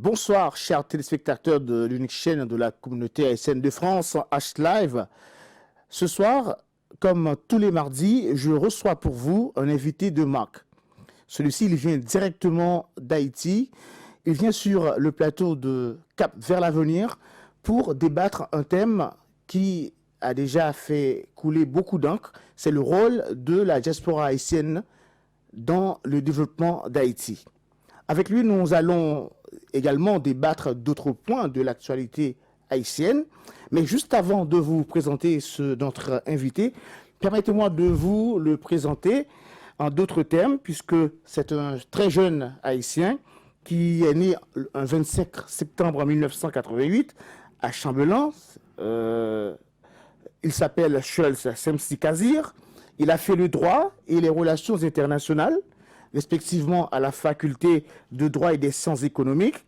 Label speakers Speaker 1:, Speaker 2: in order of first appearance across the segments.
Speaker 1: Bonsoir, chers téléspectateurs de l'unique chaîne de la communauté haïtienne de France, H-Live. Ce soir, comme tous les mardis, je reçois pour vous un invité de marque. Celui-ci, il vient directement d'Haïti. Il vient sur le plateau de Cap vers l'avenir pour débattre un thème qui a déjà fait couler beaucoup d'encre. C'est le rôle de la diaspora haïtienne dans le développement d'Haïti. Avec lui, nous allons également débattre d'autres points de l'actualité haïtienne. Mais juste avant de vous présenter notre invité, permettez-moi de vous le présenter en d'autres termes, puisque c'est un très jeune haïtien qui est né un 25 septembre 1988 à Chambellan. Il s'appelle Schulz Semsi Kazir. Il a fait le droit et les relations internationales, respectivement à la faculté de droit et des sciences économiques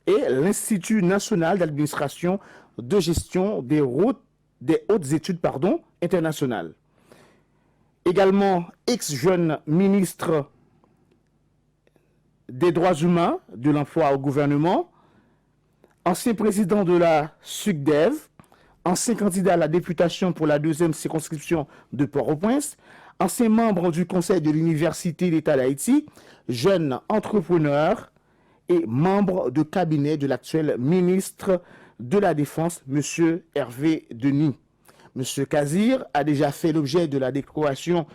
Speaker 1: et l'Institut national d'administration de gestion des hautes études internationales. Également ex-jeune ministre des droits humains, de l'emploi au gouvernement, ancien président de la SUCDEV, ancien candidat à la députation pour la 2e circonscription de Port-au-Prince, ancien membre du conseil de l'Université d'État d'Haïti, jeune entrepreneur et membre de cabinet de l'actuel ministre de la Défense, M. Hervé Denis. M. Kazir a déjà fait l'objet de la décoration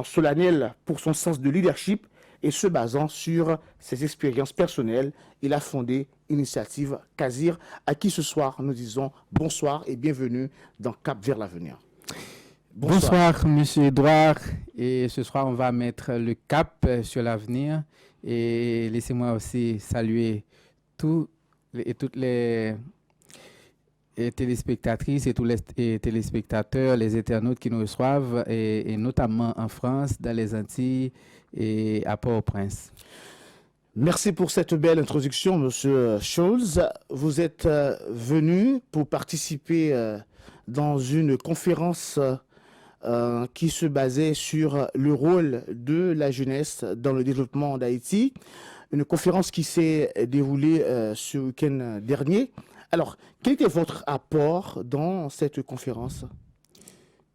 Speaker 1: solennelle pour son sens de leadership et se basant sur ses expériences personnelles, il a fondé Initiative Kazir, à qui ce soir nous disons bonsoir et bienvenue dans Cap vers l'avenir.
Speaker 2: Bonsoir, Monsieur Edouard. Et ce soir, on va mettre le cap sur l'avenir. Et laissez-moi aussi saluer toutes les téléspectatrices et tous les téléspectateurs, les internautes qui nous reçoivent, et notamment en France, dans les Antilles et à Port-au-Prince.
Speaker 1: Merci pour cette belle introduction, Monsieur Scholz. Vous êtes venu pour participer dans une conférence qui se basait sur le rôle de la jeunesse dans le développement d'Haïti. Une conférence qui s'est déroulée ce week-end dernier. Alors, quel était votre apport dans cette conférence?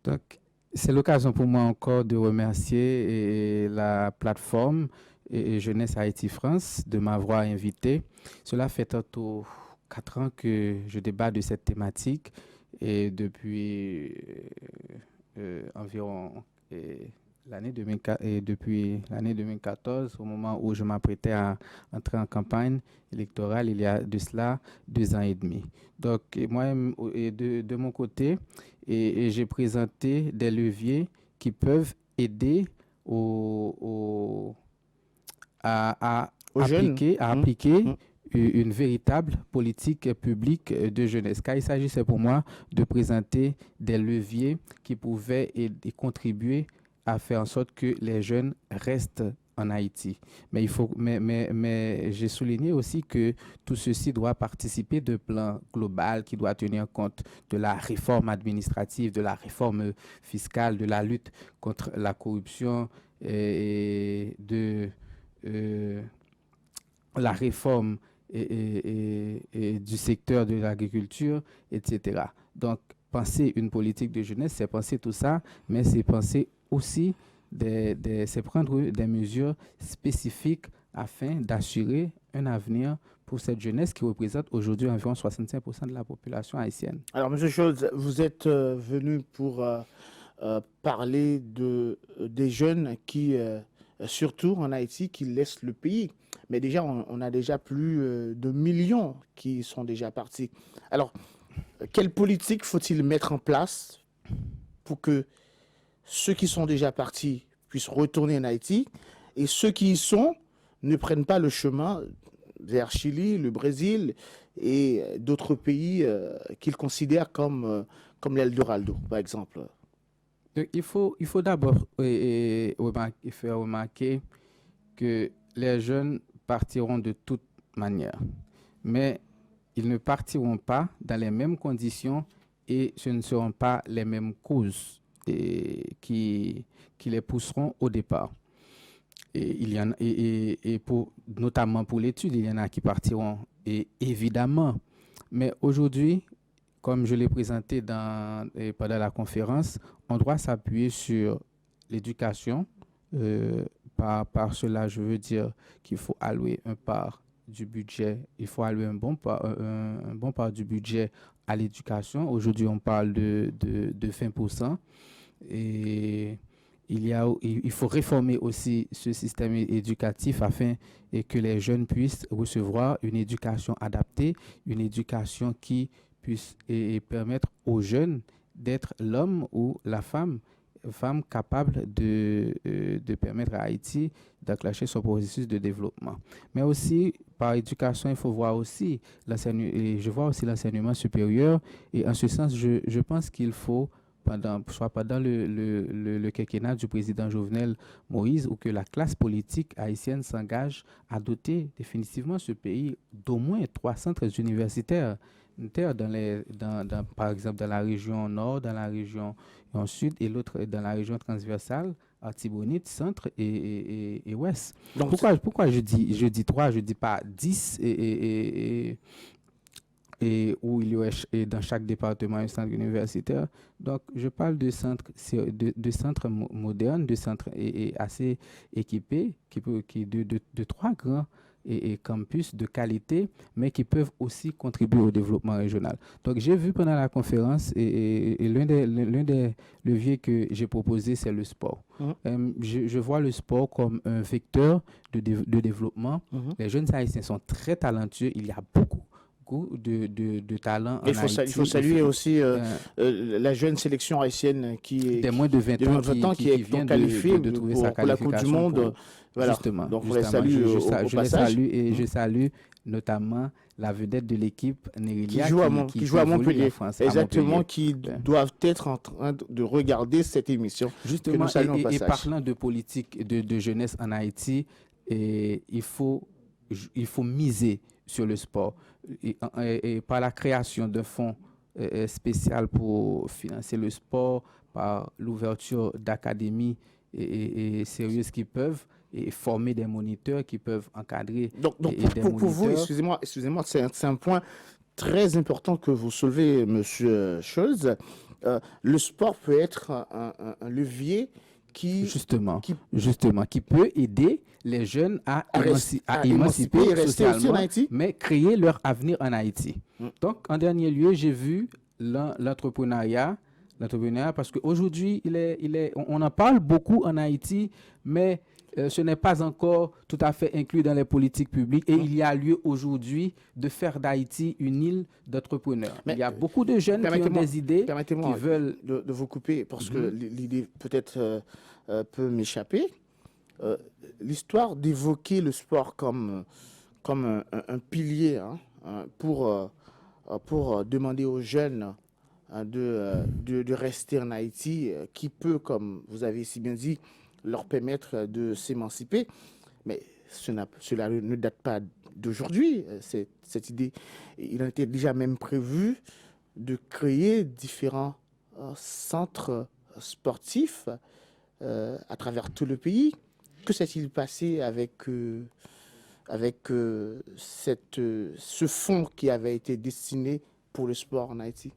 Speaker 2: Donc, c'est l'occasion pour moi encore de remercier la plateforme et Jeunesse Haïti France de m'avoir invité. Cela fait tantôt 4 ans que je débat de cette thématique et depuis environ l'année 2004, et depuis l'année 2014, au moment où je m'apprêtais à entrer en campagne électorale, il y a de cela 2 ans et demi. Donc, moi, de mon côté, j'ai présenté des leviers qui peuvent aider à appliquer une véritable politique publique de jeunesse. Car il s'agissait pour moi de présenter des leviers qui pouvaient contribuer à faire en sorte que les jeunes restent en Haïti. Mais j'ai souligné aussi que tout ceci doit participer de plan global qui doit tenir compte de la réforme administrative, de la réforme fiscale, de la lutte contre la corruption et de la réforme et du secteur de l'agriculture, etc. Donc, penser une politique de jeunesse, c'est penser tout ça, mais c'est penser aussi, c'est prendre des mesures spécifiques afin d'assurer un avenir pour cette jeunesse qui représente aujourd'hui environ 65% de la population haïtienne.
Speaker 1: Alors, M. Scholz, vous êtes venu pour parler des jeunes qui, surtout en Haïti, qui laissent le pays. Mais déjà, on a déjà plus de millions qui sont déjà partis. Alors, quelle politique faut-il mettre en place pour que ceux qui sont déjà partis puissent retourner en Haïti et ceux qui y sont ne prennent pas le chemin vers Chili, le Brésil et d'autres pays qu'ils considèrent comme l'Eldorado, par exemple?
Speaker 2: Donc, il faut d'abord faire remarquer que les jeunes partiront de toute manière, mais ils ne partiront pas dans les mêmes conditions et ce ne seront pas les mêmes causes qui les pousseront au départ. Et notamment pour l'étude, il y en a qui partiront Et évidemment, mais aujourd'hui, comme je l'ai présenté pendant la conférence, on doit s'appuyer sur l'éducation. Par cela, je veux dire qu'il faut allouer un part du budget, il faut allouer un bon part du budget à l'éducation. Aujourd'hui, on parle de 20%. Et il faut réformer aussi ce système éducatif afin que les jeunes puissent recevoir une éducation adaptée, une éducation qui puisse permettre aux jeunes d'être l'homme ou la femme capable de permettre à Haïti d'enclencher son processus de développement. Mais aussi, par éducation, il faut voir aussi je vois aussi l'enseignement supérieur. Et en ce sens, je pense qu'il faut soit pendant le quinquennat du président Jovenel Moïse, ou que la classe politique haïtienne s'engage à doter définitivement ce pays d'au moins 3 centres universitaires, par exemple dans la région nord, dans la région sud, et l'autre dans la région transversale, Artibonite, centre et ouest. Donc, pourquoi je dis 3, je ne dis pas 10 et où il y aurait dans chaque département un centre universitaire. Donc, je parle de centres modernes, de centres assez équipés, de 3 grands et campus de qualité, mais qui peuvent aussi contribuer au développement régional. Donc, j'ai vu pendant la conférence, et l'un des leviers que j'ai proposé, c'est le sport. Je vois le sport comme un vecteur de développement. Les jeunes Haïtiens sont très talentueux. Il y a beaucoup de talent en Haïti.
Speaker 1: Il faut saluer aussi la jeune sélection haïtienne qui est
Speaker 2: des moins de 20 ans qui vient
Speaker 1: qualifiée
Speaker 2: de trouver
Speaker 1: pour
Speaker 2: sa
Speaker 1: la Coupe du Monde.
Speaker 2: Voilà. Justement.
Speaker 1: Donc on les salue au passage.
Speaker 2: Je salue notamment la vedette de l'équipe, Nérilia,
Speaker 1: qui joue à Montpellier.
Speaker 2: France,
Speaker 1: exactement, qui doivent être en train de regarder cette émission.
Speaker 2: Justement, et parlant de politique de jeunesse en Haïti, il faut miser sur le sport. Et par la création d'un fonds spécial pour financer le sport, par l'ouverture d'académies et sérieuses qui peuvent former des moniteurs qui peuvent encadrer.
Speaker 1: Donc pour vous, excusez-moi, c'est un point très important que vous soulevez, Monsieur Scholz. Le sport peut être un levier qui
Speaker 2: peut aider les jeunes à émanciper socialement, mais créer leur avenir en Haïti. Donc, en dernier lieu, j'ai vu l'entrepreneuriat, parce qu'aujourd'hui, on en parle beaucoup en Haïti, mais ce n'est pas encore tout à fait inclus dans les politiques publiques, et il y a lieu aujourd'hui de faire d'Haïti une île d'entrepreneurs. Il y a beaucoup de jeunes qui ont des idées, qui veulent...
Speaker 1: de vous couper, parce que l'idée peut-être peut m'échapper. L'histoire d'évoquer le sport comme un pilier pour demander aux jeunes de rester en Haïti, qui peut, comme vous avez si bien dit, leur permettre de s'émanciper. Mais cela ne date pas d'aujourd'hui. Cette idée, il en était déjà même prévu de créer différents centres sportifs à travers tout le pays. Que s'est-il passé avec ce fonds qui avait été destiné pour le sport en Haïti?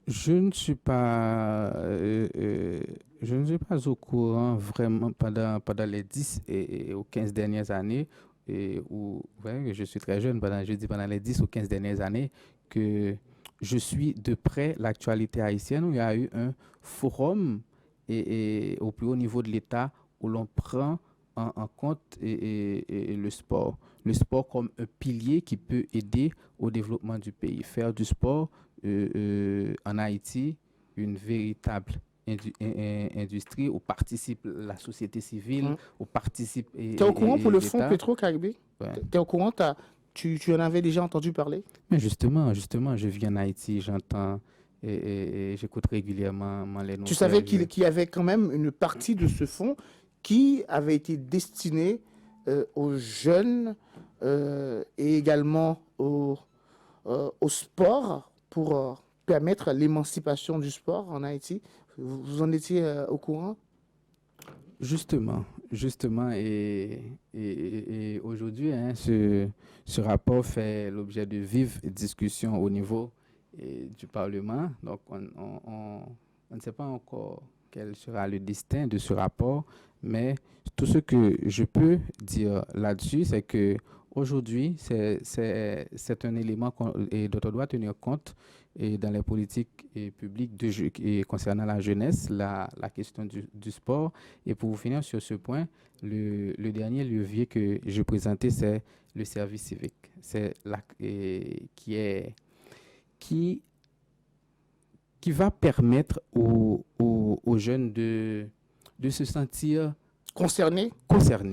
Speaker 2: Je ne suis pas au courant vraiment pendant les 10 et aux 15 dernières années, je suis très jeune, pendant les 10 ou 15 dernières années, que je suis de près l'actualité haïtienne, où il y a eu un forum et au plus haut niveau de l'État où l'on prend en compte le sport comme un pilier qui peut aider au développement du pays. Faire du sport en Haïti une véritable industrie où participe la société civile, où participe...
Speaker 1: Tu es au courant pour le fonds Petro-Caribé? Tu es au courant? Tu en avais déjà entendu parler?
Speaker 2: Mais justement, je vis en Haïti, j'entends et j'écoute régulièrement les nouvelles.
Speaker 1: Tu savais qu'il y avait quand même une partie de ce fonds qui avait été destinée aux jeunes et également au sport pour permettre l'émancipation du sport en Haïti. Vous en étiez au courant?
Speaker 2: Justement, et aujourd'hui, hein, ce rapport fait l'objet de vives discussions au niveau du Parlement. Donc, on ne sait pas encore quel sera le destin de ce rapport, mais tout ce que je peux dire là-dessus, c'est que aujourd'hui, c'est un élément dont on doit tenir compte et dans les politiques publiques concernant la jeunesse, la question du sport. Et pour finir sur ce point, le dernier levier que je présentais, c'est le service civique. C'est qui va permettre aux jeunes de se sentir
Speaker 1: concernés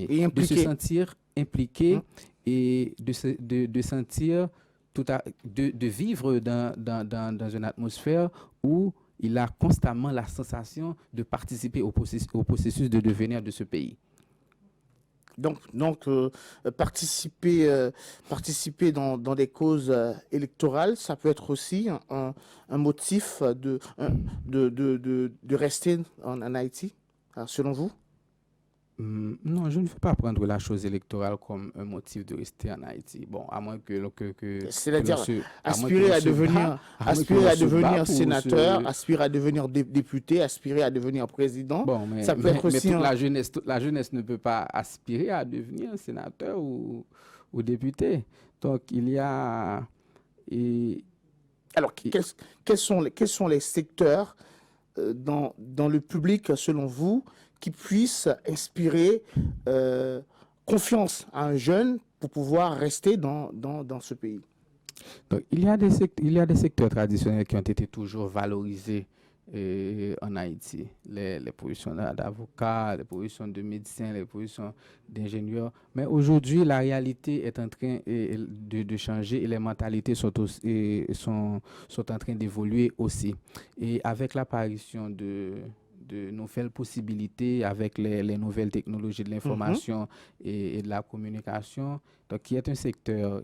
Speaker 2: et de se sentir impliqués et de sentir de vivre dans une atmosphère où il a constamment la sensation de participer au processus de devenir de ce pays.
Speaker 1: Donc participer dans des causes électorales, ça peut être aussi un motif de rester en Haïti, selon vous?
Speaker 2: Non, je ne veux pas prendre la chose électorale comme un motif de rester en Haïti. Bon, à moins que
Speaker 1: c'est-à-dire aspirer à devenir sénateur, aspirer à devenir député, aspirer à devenir président.
Speaker 2: Bon, mais
Speaker 1: ça peut être aussi
Speaker 2: toute la jeunesse ne peut pas aspirer à devenir sénateur ou député. Donc il y a
Speaker 1: Alors quels sont les secteurs dans le public, selon vous, qui puisse inspirer confiance à un jeune pour pouvoir rester dans ce pays?
Speaker 2: Donc, il y a des secteurs traditionnels qui ont été toujours valorisés en Haïti. Les positions d'avocats, les positions de médecins, les positions d'ingénieurs. Mais aujourd'hui, la réalité est en train de changer et les mentalités sont en train d'évoluer aussi. Et avec l'apparition de nouvelles possibilités avec les nouvelles technologies de l'information et de la communication, donc qui est un secteur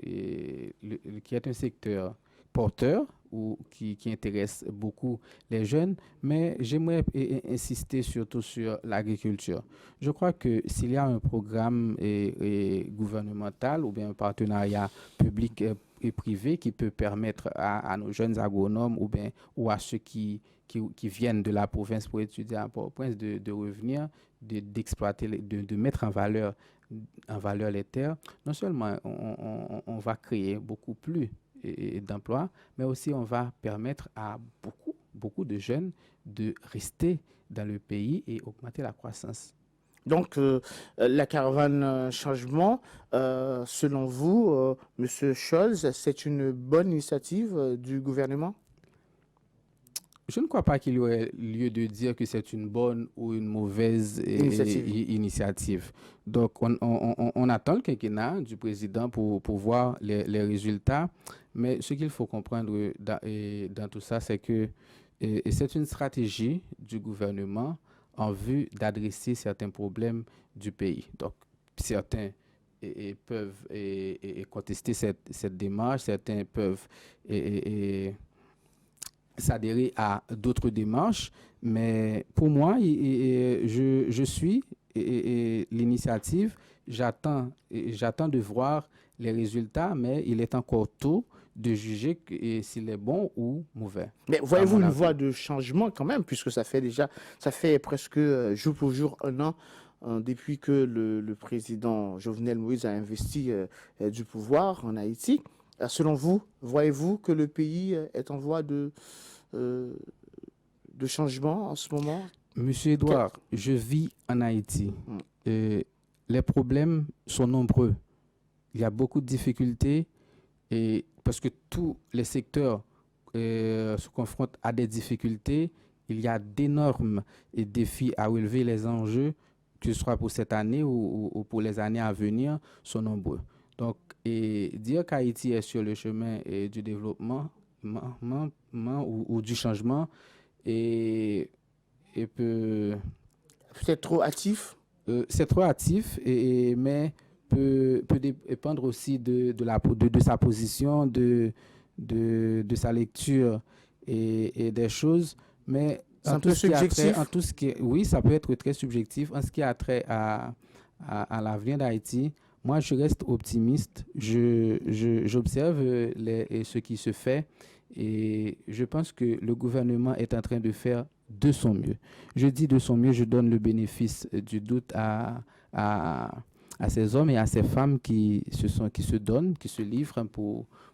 Speaker 2: porteur ou qui intéresse beaucoup les jeunes, mais j'aimerais insister surtout sur l'agriculture. Je crois que s'il y a un programme gouvernemental ou bien un partenariat public et privé qui peut permettre à nos jeunes agronomes ou à ceux qui viennent de la province pour étudier à Port-au-Prince de revenir, d'exploiter, de mettre en valeur les terres, non seulement on va créer beaucoup plus d'emplois, mais aussi on va permettre à beaucoup de jeunes de rester dans le pays et augmenter la croissance.
Speaker 1: Donc, la caravane changement, selon vous, M. Scholz, c'est une bonne initiative du gouvernement?
Speaker 2: Je ne crois pas qu'il y aurait lieu de dire que c'est une bonne ou une mauvaise initiative. Donc, on attend le quinquennat du président pour voir les résultats. Mais ce qu'il faut comprendre dans tout ça, c'est que c'est une stratégie du gouvernement en vue d'adresser certains problèmes du pays. Donc, certains peuvent contester cette démarche, certains peuvent s'adhérer à d'autres démarches, mais pour moi, je suis l'initiative, j'attends de voir les résultats, mais il est encore tôt de juger s'il est bon ou mauvais.
Speaker 1: Mais voyez-vous une voie de changement quand même, puisque ça fait presque jour pour jour 1 an depuis que le président Jovenel Moïse a investi du pouvoir en Haïti. Selon vous, voyez-vous que le pays est en voie de changement en ce moment?
Speaker 2: Monsieur Edouard, je vis en Haïti. Les problèmes sont nombreux. Il y a beaucoup de difficultés parce que tous les secteurs se confrontent à des difficultés. Il y a d'énormes défis à relever. Les enjeux, que ce soit pour cette année ou pour les années à venir, sont nombreux. Donc, dire qu'Haïti est sur le chemin du développement ou du changement et
Speaker 1: peut-être trop hâtif.
Speaker 2: C'est trop hâtif, mais peut dépendre aussi de sa position, de sa lecture et des choses. Mais
Speaker 1: C'est un peu subjectif.
Speaker 2: Oui, ça peut être très subjectif. En ce qui a trait à l'avenir d'Haïti, moi, je reste optimiste. J'observe ce qui se fait et je pense que le gouvernement est en train de faire de son mieux. Je dis de son mieux, je donne le bénéfice du doute à ces hommes et à ces femmes qui se donnent, qui se livrent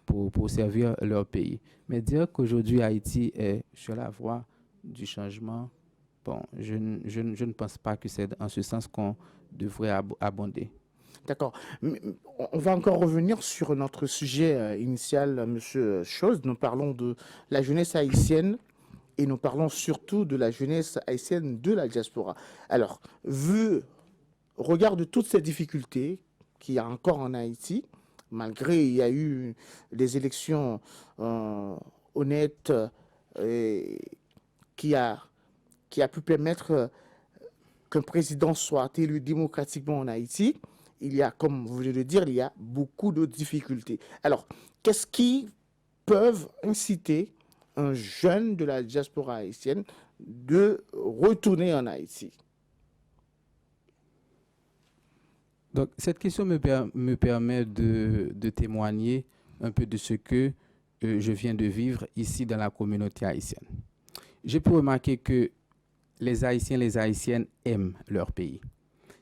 Speaker 2: pour servir leur pays. Mais dire qu'aujourd'hui Haïti est sur la voie du changement, bon, je ne pense pas que c'est en ce sens qu'on devrait abonder.
Speaker 1: D'accord. On va encore revenir sur notre sujet initial, Monsieur Scholz. Nous parlons de la jeunesse haïtienne et nous parlons surtout de la jeunesse haïtienne de la diaspora. Alors, au regard de toutes ces difficultés qu'il y a encore en Haïti, malgré il y a eu des élections honnêtes qui a pu permettre qu'un président soit élu démocratiquement en Haïti, il y a, comme vous venez de le dire, il y a beaucoup de difficultés. Alors, qu'est-ce qui peuvent inciter un jeune de la diaspora haïtienne de retourner en Haïti?
Speaker 2: Donc, cette question me permet de témoigner un peu de ce que je viens de vivre ici dans la communauté haïtienne. J'ai pu remarquer que les Haïtiens, les Haïtiennes aiment leur pays.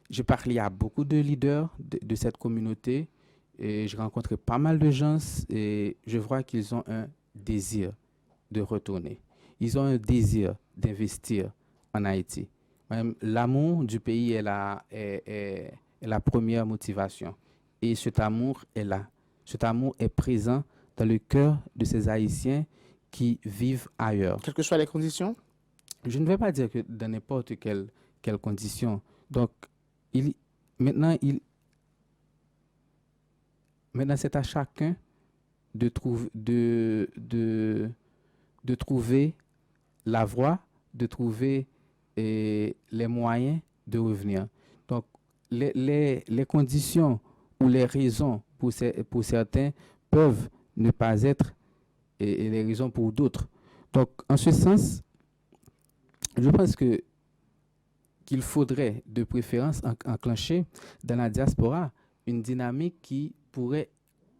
Speaker 2: J'ai parlé à beaucoup de leaders de cette communauté et j'ai rencontré pas mal de gens et je vois qu'ils ont un désir de retourner. Ils ont un désir d'investir en Haïti. Même l'amour du pays est la première motivation. Et cet amour est là. Cet amour est présent dans le cœur de ces Haïtiens qui vivent ailleurs.
Speaker 1: Quelles que soient les conditions?
Speaker 2: Je ne vais pas dire que dans n'importe quelle condition. Donc, maintenant, c'est à chacun de trouver la voie, de trouver les moyens de revenir. Donc, les conditions ou les raisons pour certains peuvent ne pas être et les raisons pour d'autres. Donc, en ce sens, je pense qu'il faudrait de préférence enclencher dans la diaspora une dynamique qui pourrait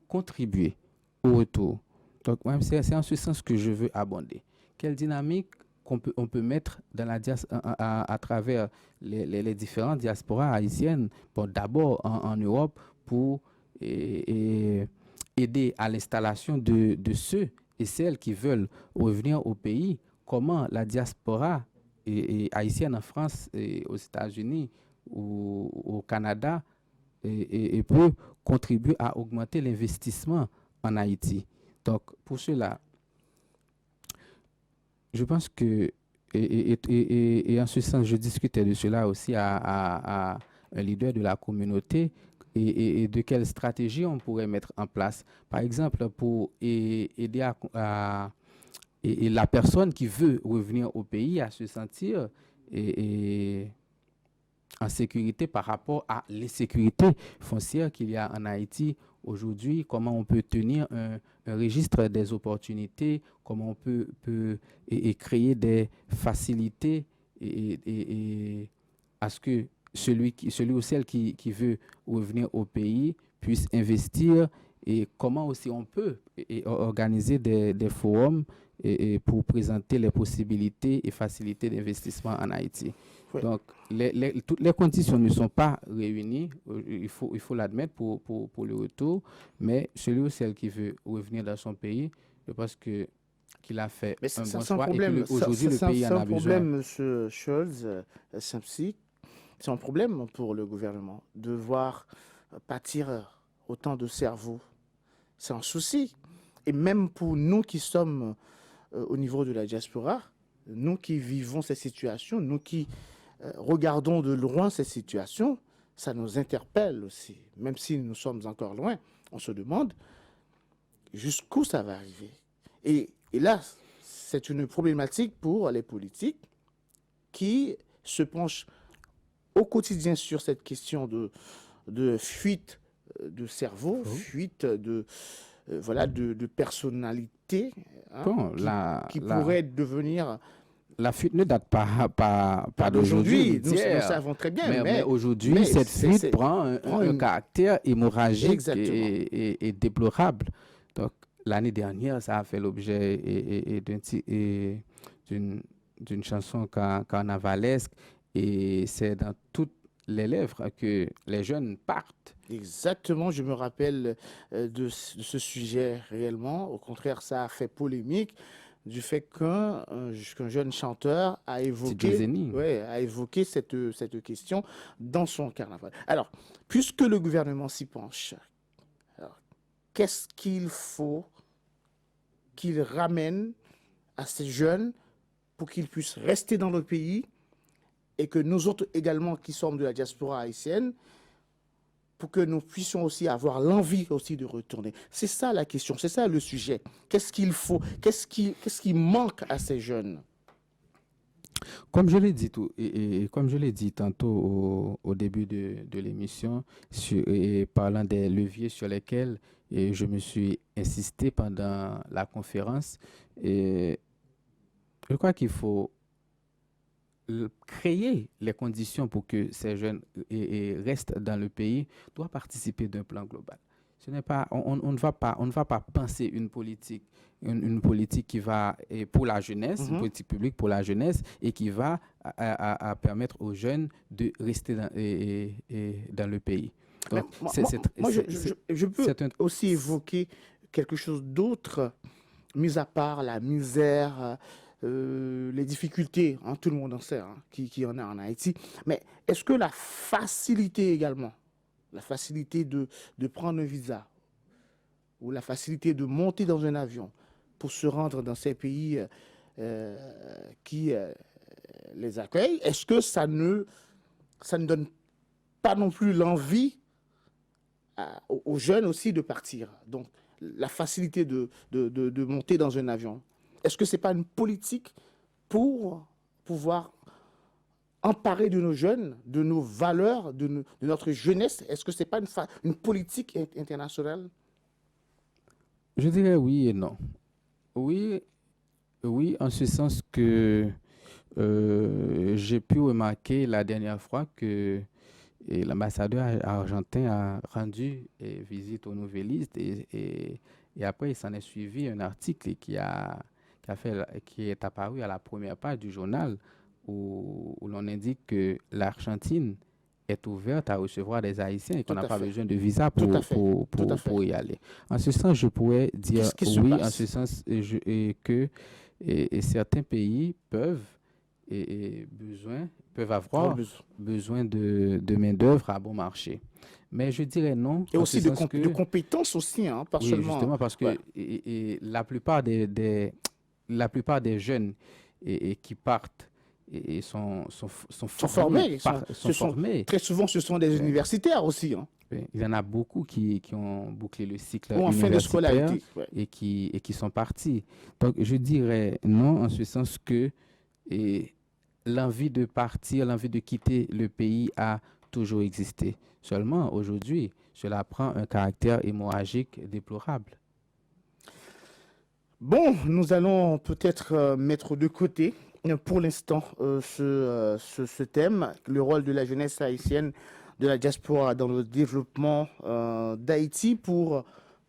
Speaker 2: contribuer au retour. Donc, c'est en ce sens que je veux abonder. Quelle dynamique on peut mettre dans à travers les différentes diasporas haïtiennes, bon, d'abord en Europe, pour aider à l'installation de ceux et celles qui veulent revenir au pays, comment la diaspora haïtienne en France et aux États-Unis ou au Canada peut contribuer à augmenter l'investissement en Haïti. Donc, pour cela, je pense que, et en ce sens, je discutais de cela aussi à un leader de la communauté et de quelle stratégie on pourrait mettre en place. Par exemple, pour aider et la personne qui veut revenir au pays à se sentir en sécurité par rapport à l'insécurité foncière qu'il y a en Haïti aujourd'hui, comment on peut tenir un registre des opportunités, comment on peut créer des facilités à ce que celui ou celle qui veut revenir au pays puisse investir et comment aussi on peut organiser des forums pour présenter les possibilités et facilités d'investissement en Haïti. Oui. Donc, toutes les conditions ne sont pas réunies, il faut l'admettre pour le retour, mais celui ou celle qui veut revenir dans son pays, je pense qu'il a fait un bon choix et qu'aujourd'hui le pays en a besoin.
Speaker 1: C'est un problème, M. Scholz, c'est un problème pour le gouvernement de voir pâtir autant de cerveaux. C'est un souci. Et même pour nous qui sommes au niveau de la diaspora, nous qui vivons ces situations, nous qui regardons de loin ces situations, ça nous interpelle aussi. Même si nous sommes encore loin, on se demande jusqu'où ça va arriver. Et là, c'est une problématique pour les politiques qui se penchent au quotidien sur cette question de fuite de cerveau, fuite de personnalité, hein, qui pourrait devenir
Speaker 2: La fuite ne date pas
Speaker 1: d'aujourd'hui,
Speaker 2: d'aujourd'hui,
Speaker 1: nous savons très bien.
Speaker 2: mais aujourd'hui, cette fuite prend un caractère hémorragique
Speaker 1: Exactement.
Speaker 2: et déplorable. Donc, l'année dernière, ça a fait l'objet d'une chanson carnavalesque et c'est dans toutes les lèvres que les jeunes partent.
Speaker 1: Exactement, je me rappelle de ce sujet réellement. Au contraire, ça a fait polémique du fait qu'un jeune chanteur a évoqué, ouais, a évoqué cette question dans son carnaval. Alors, puisque le gouvernement s'y penche, alors, qu'est-ce qu'il faut qu'il ramène à ces jeunes pour qu'ils puissent rester dans le pays et que nous autres également qui sommes de la diaspora haïtienne, pour que nous puissions aussi avoir l'envie aussi de retourner. C'est ça la question, c'est ça le sujet. Qu'est-ce qu'il faut, qu'est-ce qui manque à ces jeunes?
Speaker 2: Comme je l'ai dit et comme je l'ai dit tantôt au début de l'émission, et parlant des leviers sur lesquels je me suis insisté pendant la conférence, et je crois qu'il faut créer les conditions pour que ces jeunes restent dans le pays, doit participer d'un plan global. Ce n'est pas, on ne va pas penser une politique qui va pour la jeunesse, une politique publique pour la jeunesse et qui va à permettre aux jeunes de rester dans le pays.
Speaker 1: Donc, je peux aussi évoquer quelque chose d'autre, mis à part la misère, les difficultés, hein, tout le monde en sait, hein, qui en a en Haïti. Mais est-ce que la facilité également, la facilité de prendre un visa ou la facilité de monter dans un avion pour se rendre dans ces pays qui les accueillent, est-ce que ça ne donne pas non plus l'envie aux jeunes aussi de partir? Donc, la facilité de monter dans un avion. Est-ce que ce n'est pas une politique pour pouvoir emparer de nos jeunes, de nos valeurs, de notre jeunesse? Est-ce que ce n'est pas une politique internationale?
Speaker 2: Je dirais oui et non. Oui, en ce sens que j'ai pu remarquer la dernière fois que l'ambassadeur argentin a rendu visite aux nouvellistes et après il s'en est suivi un article qui est apparu à la première page du journal où l'on indique que l'Argentine est ouverte à recevoir des Haïtiens et qu'on n'a pas besoin de visa pour y aller. En ce sens, je pourrais dire oui, en ce sens que certains pays peuvent avoir besoin de main-d'œuvre à bon marché. Mais je dirais non.
Speaker 1: Et aussi de compétences aussi, hein, pas seulement.
Speaker 2: Justement, parce que la plupart des jeunes qui partent sont formés.
Speaker 1: Très souvent, ce sont des universitaires aussi. Hein.
Speaker 2: Il y en a beaucoup qui ont bouclé le cycle
Speaker 1: en fin de scolarité
Speaker 2: et qui sont partis. Donc, je dirais non, en ce sens que l'envie de partir, l'envie de quitter le pays a toujours existé. Seulement, aujourd'hui, cela prend un caractère hémorragique déplorable.
Speaker 1: Bon, nous allons peut-être mettre de côté pour l'instant ce thème, le rôle de la jeunesse haïtienne, de la diaspora dans le développement d'Haïti, pour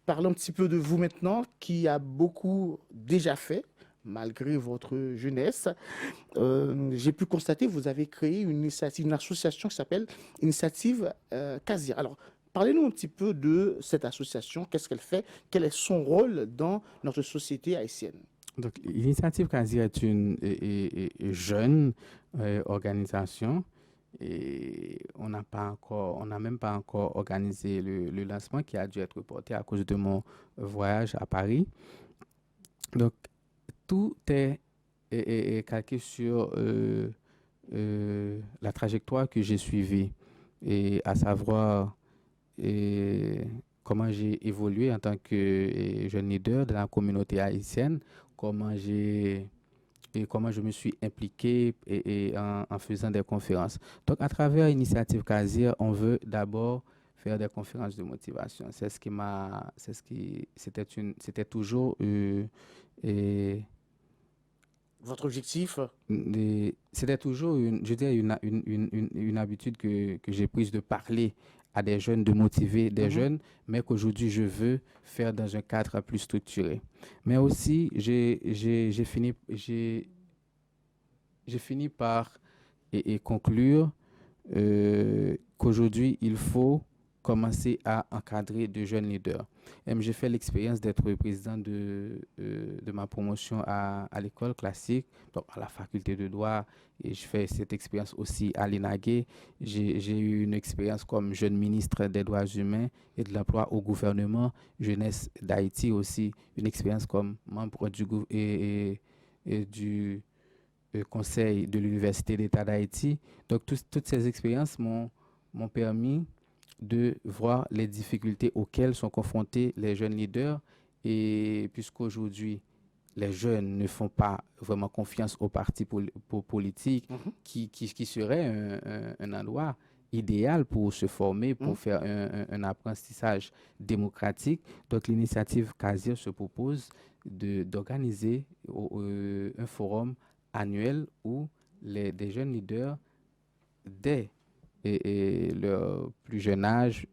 Speaker 1: parler un petit peu de vous maintenant, qui a beaucoup déjà fait, malgré votre jeunesse. J'ai pu constater que vous avez créé une association qui s'appelle Initiative Kazir. Alors, parlez-nous un petit peu de cette association, qu'est-ce qu'elle fait, quel est son rôle dans notre société haïtienne?
Speaker 2: Donc, l'Initiative Kazir est une jeune organisation et on n'a même pas encore organisé le lancement qui a dû être reporté à cause de mon voyage à Paris. Donc, tout est calqué sur la trajectoire que j'ai suivie, et à savoir comment j'ai évolué en tant que jeune leader de la communauté haïtienne, comment je me suis impliqué en faisant des conférences. Donc, à travers l'initiative Kazir, on veut d'abord faire des conférences de motivation. C'était toujours
Speaker 1: Votre objectif?
Speaker 2: C'était toujours, je dirais, une habitude que j'ai prise de parler à des jeunes, de motiver des
Speaker 1: Mhm.
Speaker 2: jeunes, mais qu'aujourd'hui je veux faire dans un cadre plus structuré. Mais aussi, j'ai fini par et conclure qu'aujourd'hui, il faut commencer à encadrer de jeunes leaders. J'ai fait l'expérience d'être président de ma promotion à l'école classique, donc à la faculté de droit, et je fais cette expérience aussi à l'INAGé. J'ai eu une expérience comme jeune ministre des droits humains et de l'emploi au gouvernement jeunesse d'Haïti aussi, une expérience comme membre du conseil de l'Université d'État d'Haïti. Donc, toutes ces expériences m'ont permis de voir les difficultés auxquelles sont confrontés les jeunes leaders. Et puisqu'aujourd'hui, les jeunes ne font pas vraiment confiance aux partis politiques,
Speaker 1: Mhm.
Speaker 2: qui serait un endroit idéal pour se former,
Speaker 1: Mhm.
Speaker 2: pour faire un apprentissage démocratique. Donc, l'initiative CASIR se propose d'organiser un forum annuel où des jeunes leaders, dès leur plus jeune âge,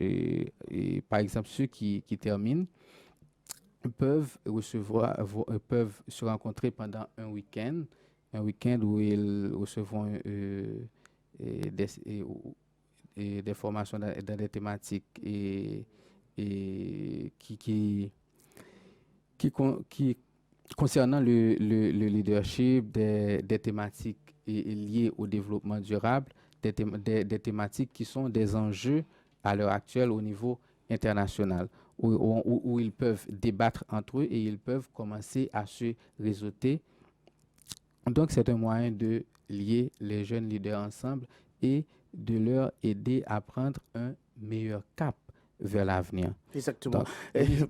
Speaker 2: par exemple ceux qui terminent, peuvent se rencontrer pendant un week-end où ils recevront des formations dans des thématiques et qui concernant le leadership, des thématiques liées au développement durable, des thématiques qui sont des enjeux à l'heure actuelle au niveau international, où ils peuvent débattre entre eux et ils peuvent commencer à se réseauter. Donc, c'est un moyen de lier les jeunes leaders ensemble et de leur aider à prendre un meilleur cap vers l'avenir.
Speaker 1: Exactement.
Speaker 2: Donc,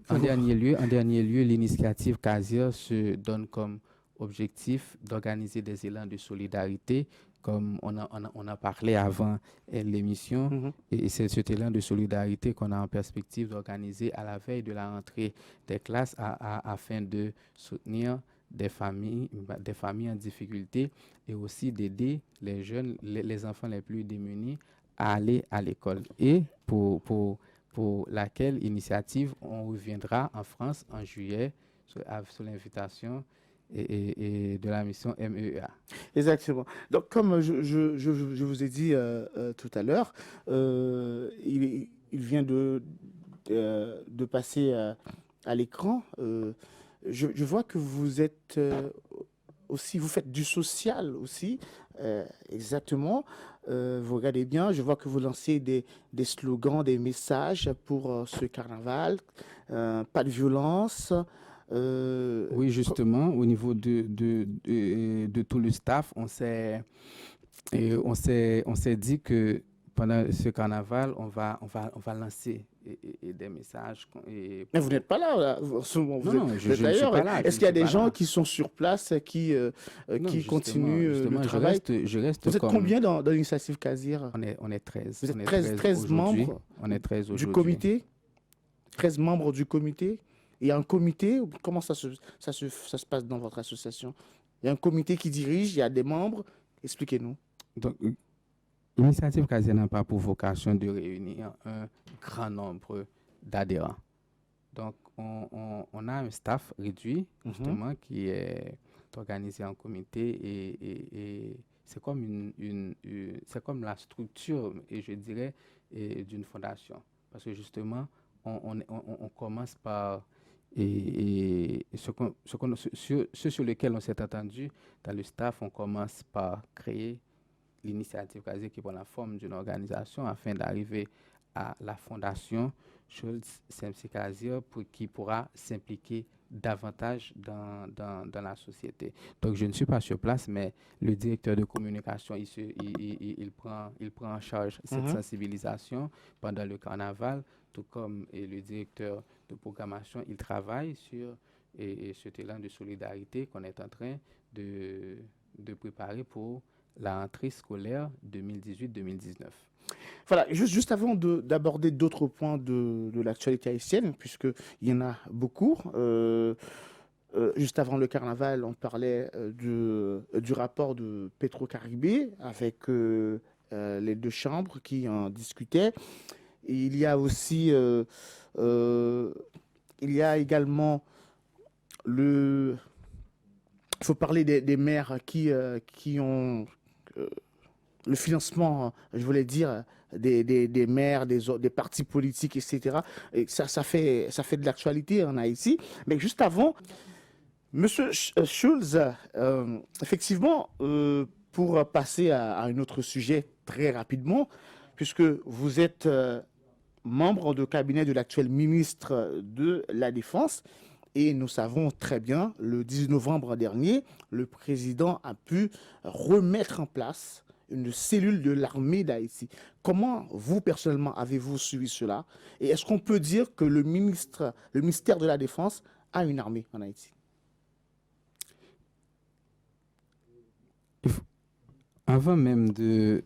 Speaker 2: en dernier lieu, l'initiative CASIR se donne comme objectif d'organiser des élans de solidarité, comme on a parlé avant l'émission,
Speaker 1: Mhm.
Speaker 2: et c'est cet élan de solidarité qu'on a en perspective d'organiser à la veille de la rentrée des classes afin de soutenir des familles en difficulté et aussi d'aider les jeunes, les enfants les plus démunis à aller à l'école. Et pour laquelle initiative on reviendra en France en juillet sur l'invitation de la mission MEA.
Speaker 1: Exactement. Donc, comme je vous ai dit tout à l'heure, il vient de passer à l'écran. Je vois que vous êtes aussi, vous faites du social aussi, exactement. Vous regardez bien, je vois que vous lancez des slogans, des messages pour ce carnaval. Pas de violence. euh,
Speaker 2: Oui,
Speaker 1: co-
Speaker 2: justement, au niveau de tout le staff, on s'est dit que pendant ce carnaval, on va lancer des messages.
Speaker 1: Mais vous n'êtes pas là, là. En ce moment,
Speaker 2: Non, non,
Speaker 1: vous êtes
Speaker 2: je ne suis
Speaker 1: ailleurs.
Speaker 2: pas là, je
Speaker 1: Est-ce
Speaker 2: ne
Speaker 1: qu'il y a
Speaker 2: suis
Speaker 1: des
Speaker 2: pas
Speaker 1: gens
Speaker 2: là.
Speaker 1: qui sont sur place,
Speaker 2: Non,
Speaker 1: qui
Speaker 2: justement,
Speaker 1: continuent le
Speaker 2: justement, je
Speaker 1: travail?
Speaker 2: reste, je reste
Speaker 1: Vous êtes
Speaker 2: comme.
Speaker 1: combien dans l'initiative Casir?
Speaker 2: On est 13.
Speaker 1: Vous
Speaker 2: On
Speaker 1: êtes
Speaker 2: est
Speaker 1: 13
Speaker 2: 13
Speaker 1: 13
Speaker 2: aujourd'hui.
Speaker 1: membres
Speaker 2: On est 13
Speaker 1: du
Speaker 2: aujourd'hui.
Speaker 1: comité? 13 membres du comité? Il y a un comité? Comment ça se passe dans votre association? Il y a un comité qui dirige, il y a des membres. Expliquez-nous.
Speaker 2: Donc, l'initiative Casier n'a pas pour vocation de réunir un grand nombre d'adhérents. Donc, on a un staff réduit,
Speaker 1: Mhm.
Speaker 2: justement, qui est organisé en comité et c'est comme c'est comme la structure, et je dirais, d'une fondation. Parce que justement, on commence par ce sur lequel on s'est entendu dans le staff, on commence par créer l'initiative Casier qui prend la forme d'une organisation afin d'arriver à la fondation Schultz CMC Casier qui pourra s'impliquer davantage dans la société. Donc, je ne suis pas sur place, mais le directeur de communication, il prend en charge cette
Speaker 1: Mhm.
Speaker 2: sensibilisation pendant le carnaval, tout comme le directeur de programmation, il travaille sur cet élan de solidarité qu'on est en train de préparer pour la rentrée scolaire 2018-2019.
Speaker 1: Voilà, juste avant d'aborder d'autres points de l'actualité haïtienne, puisqu'il y en a beaucoup, Juste avant le carnaval, on parlait du rapport de Petro-Caribé avec les deux chambres qui en discutaient. Et il y a aussi, il y a également le. Il faut parler des maires qui ont le financement, je voulais dire, des maires, des partis politiques, etc. Et ça fait de l'actualité en Haïti. Mais juste avant, Monsieur Schulz, effectivement, pour passer à un autre sujet très rapidement, puisque vous êtes membre de cabinet de l'actuel ministre de la Défense, et nous savons très bien, le 10 novembre dernier, le président a pu remettre en place une cellule de l'armée d'Haïti. Comment, vous, personnellement, avez-vous suivi cela? Et est-ce qu'on peut dire que le ministère de la Défense a une armée en Haïti?
Speaker 2: Avant même de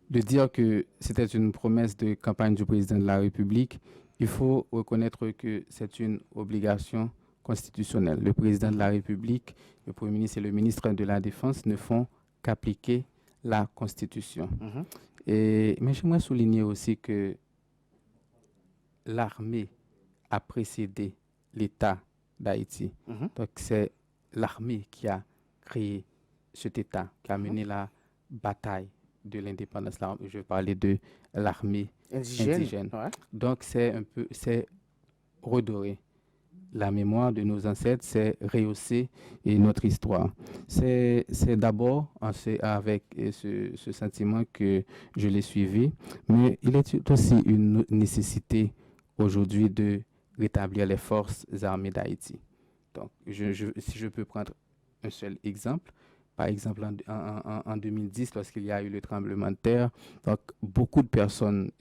Speaker 2: dire que c'était une promesse de campagne du président de la République, il faut reconnaître que c'est une obligation constitutionnelle. Le président de la République, le Premier ministre et le ministre de la Défense ne font qu'appliquer la Constitution. Mais j'aimerais souligner aussi que l'armée a précédé l'État d'Haïti. Donc c'est l'armée qui a créé cet État, qui a mené la bataille de l'indépendance. Là, je parlais de l'armée indigène.
Speaker 1: Ouais.
Speaker 2: Donc c'est redorer la mémoire de nos ancêtres, c'est rehausser notre histoire. C'est d'abord avec ce sentiment que je l'ai suivi, mais il est aussi une nécessité aujourd'hui de rétablir les forces armées d'Haïti. Donc, si je peux prendre un seul exemple, par exemple, en 2010, lorsqu'il y a eu le tremblement de terre, donc beaucoup de personnes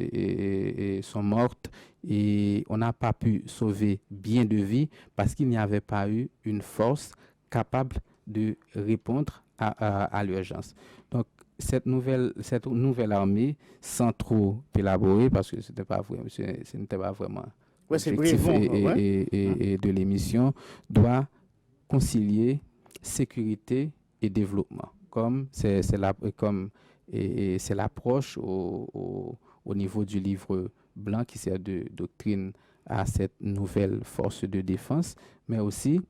Speaker 2: sont mortes et on n'a pas pu sauver bien de vies parce qu'il n'y avait pas eu une force capable de répondre à l'urgence. Donc, cette nouvelle armée, sans trop élaborer, parce que ce n'était pas vraiment l'objectif et de l'émission, doit concilier sécurité et développement, comme c'est l'approche au niveau du livre blanc qui sert de doctrine à cette nouvelle force de défense, mais aussi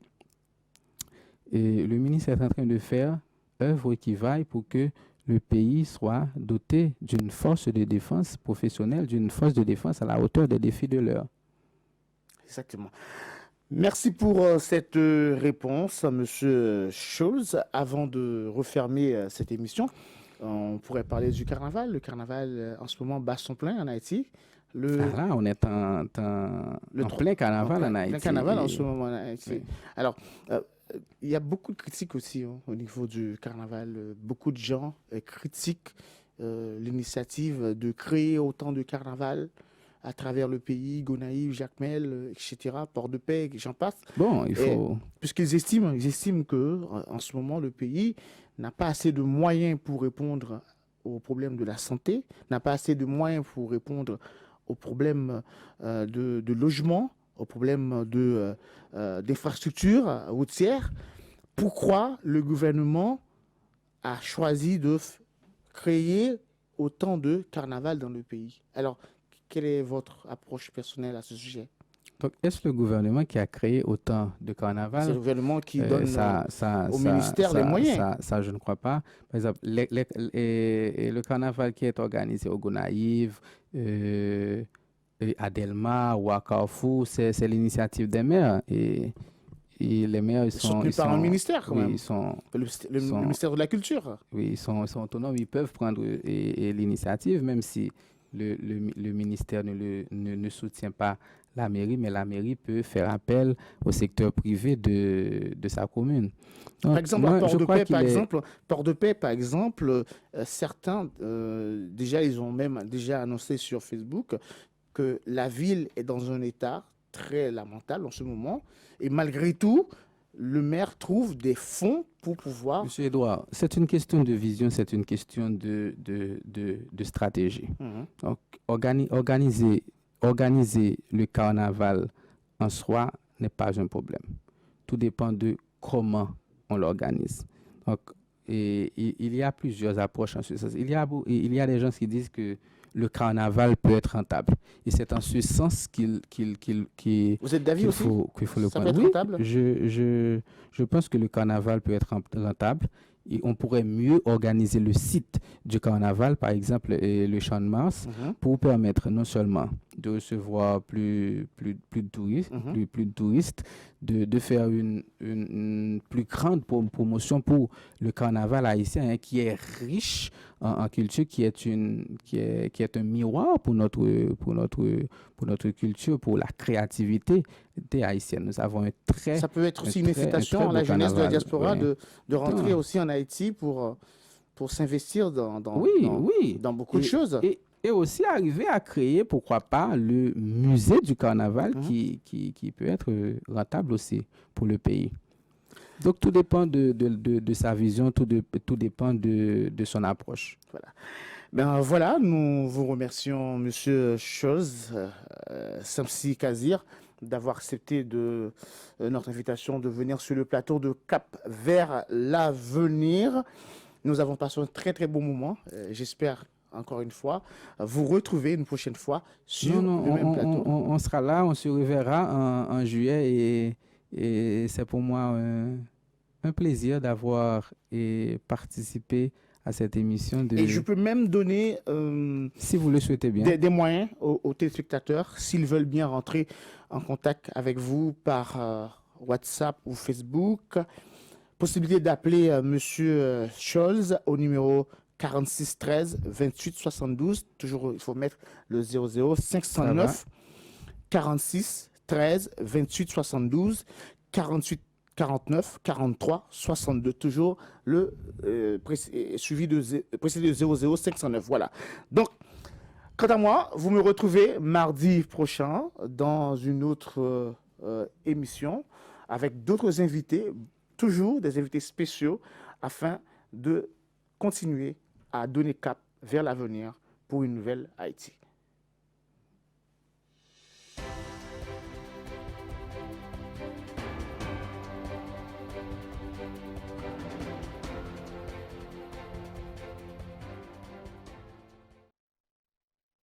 Speaker 2: le ministre est en train de faire œuvre qui vaille pour que le pays soit doté d'une force de défense professionnelle, d'une force de défense à la hauteur des défis de l'heure.
Speaker 1: Exactement. Merci pour cette réponse, Monsieur Schulz. Avant de refermer cette émission, on pourrait parler du carnaval. Le carnaval, en ce moment, bat son plein en Haïti.
Speaker 2: Là, on est en plein carnaval en Haïti.
Speaker 1: Plein carnaval en ce moment en Haïti. Oui. Alors, il y a beaucoup de critiques aussi au niveau du carnaval. Beaucoup de gens critiquent l'initiative de créer autant de carnaval à travers le pays, Gonaïves, Jacmel, etc., Port-de-Paix, j'en passe.
Speaker 2: Bon, il faut...
Speaker 1: Puisqu'ils estiment que en ce moment, le pays n'a pas assez de moyens pour répondre aux problèmes de la santé, n'a pas assez de moyens pour répondre aux problèmes de logement, aux problèmes d'infrastructures routières. Pourquoi le gouvernement a choisi de créer autant de carnaval dans le pays? Alors, quelle est votre approche personnelle à ce sujet?
Speaker 2: Donc, est-ce le gouvernement qui a créé autant de carnaval?
Speaker 1: C'est le gouvernement qui donne au ministère les moyens.
Speaker 2: Ça, je ne crois pas. Par exemple, le carnaval qui est organisé au Gonaïves, à Delma ou à Carrefour, c'est l'initiative des maires. Et les maires,
Speaker 1: ils sont soutenus par un ministère, quand même. Le ministère de la Culture.
Speaker 2: Oui, ils sont autonomes. Ils peuvent prendre l'initiative, même si le ministère ne soutient pas la mairie, mais la mairie peut faire appel au secteur privé de sa commune. Donc,
Speaker 1: par exemple, à Port-de-Paix, par exemple, certains, déjà, ils ont même déjà annoncé sur Facebook que la ville est dans un état très lamentable en ce moment. Et malgré tout, le maire trouve des fonds pour pouvoir...
Speaker 2: Monsieur Edouard, c'est une question de vision, c'est une question de stratégie. Donc, organiser le carnaval en soi n'est pas un problème. tout dépend de comment on l'organise. Donc, il y a plusieurs approches en ce sens. Il y a des gens qui disent que le carnaval peut être rentable. Et c'est en ce sens
Speaker 1: Vous êtes d'avis aussi?
Speaker 2: Qu'il faut le
Speaker 1: Ça
Speaker 2: prendre.
Speaker 1: peut être rentable?
Speaker 2: Je pense que le carnaval peut être rentable. Et on pourrait mieux organiser le site du carnaval, par exemple, et le Champ de Mars, pour permettre non seulement de recevoir plus de touristes, plus de touristes, de faire une plus grande promotion pour le carnaval haïtien, hein, qui est riche en culture, qui est un miroir pour notre culture, pour la créativité des Haïtiens. Nous avons
Speaker 1: Ça peut être aussi une incitation à la jeunesse de la diaspora,
Speaker 2: ouais,
Speaker 1: de rentrer aussi en Haïti pour s'investir dans beaucoup de choses.
Speaker 2: Et aussi arriver à créer, pourquoi pas, le musée du carnaval qui peut être rentable aussi pour le pays. Donc, tout dépend de sa vision, tout dépend de son approche.
Speaker 1: Voilà. Ben voilà, nous vous remercions, Monsieur Chose, Samsi Kazir, d'avoir accepté notre invitation de venir sur le plateau de Cap vers l'avenir. Nous avons passé un très très bon moment. J'espère encore une fois vous retrouver une prochaine fois sur le même plateau.
Speaker 2: On sera là, on se reverra en juillet et c'est pour moi un plaisir d'avoir participé à cette émission.
Speaker 1: Et je peux même donner,
Speaker 2: si vous le souhaitez bien,
Speaker 1: des moyens aux téléspectateurs, s'ils veulent bien rentrer en contact avec vous par WhatsApp ou Facebook. Possibilité d'appeler Monsieur Scholz au numéro 46 13 28 72. Toujours, il faut mettre le 00 509 46 13 28 72 48 49 43 62. Toujours suivi précédé de 00 509. Voilà. Donc, quant à moi, vous me retrouvez mardi prochain dans une autre émission avec d'autres invités, toujours des invités spéciaux, afin de continuer à donner cap vers l'avenir pour une nouvelle Haïti.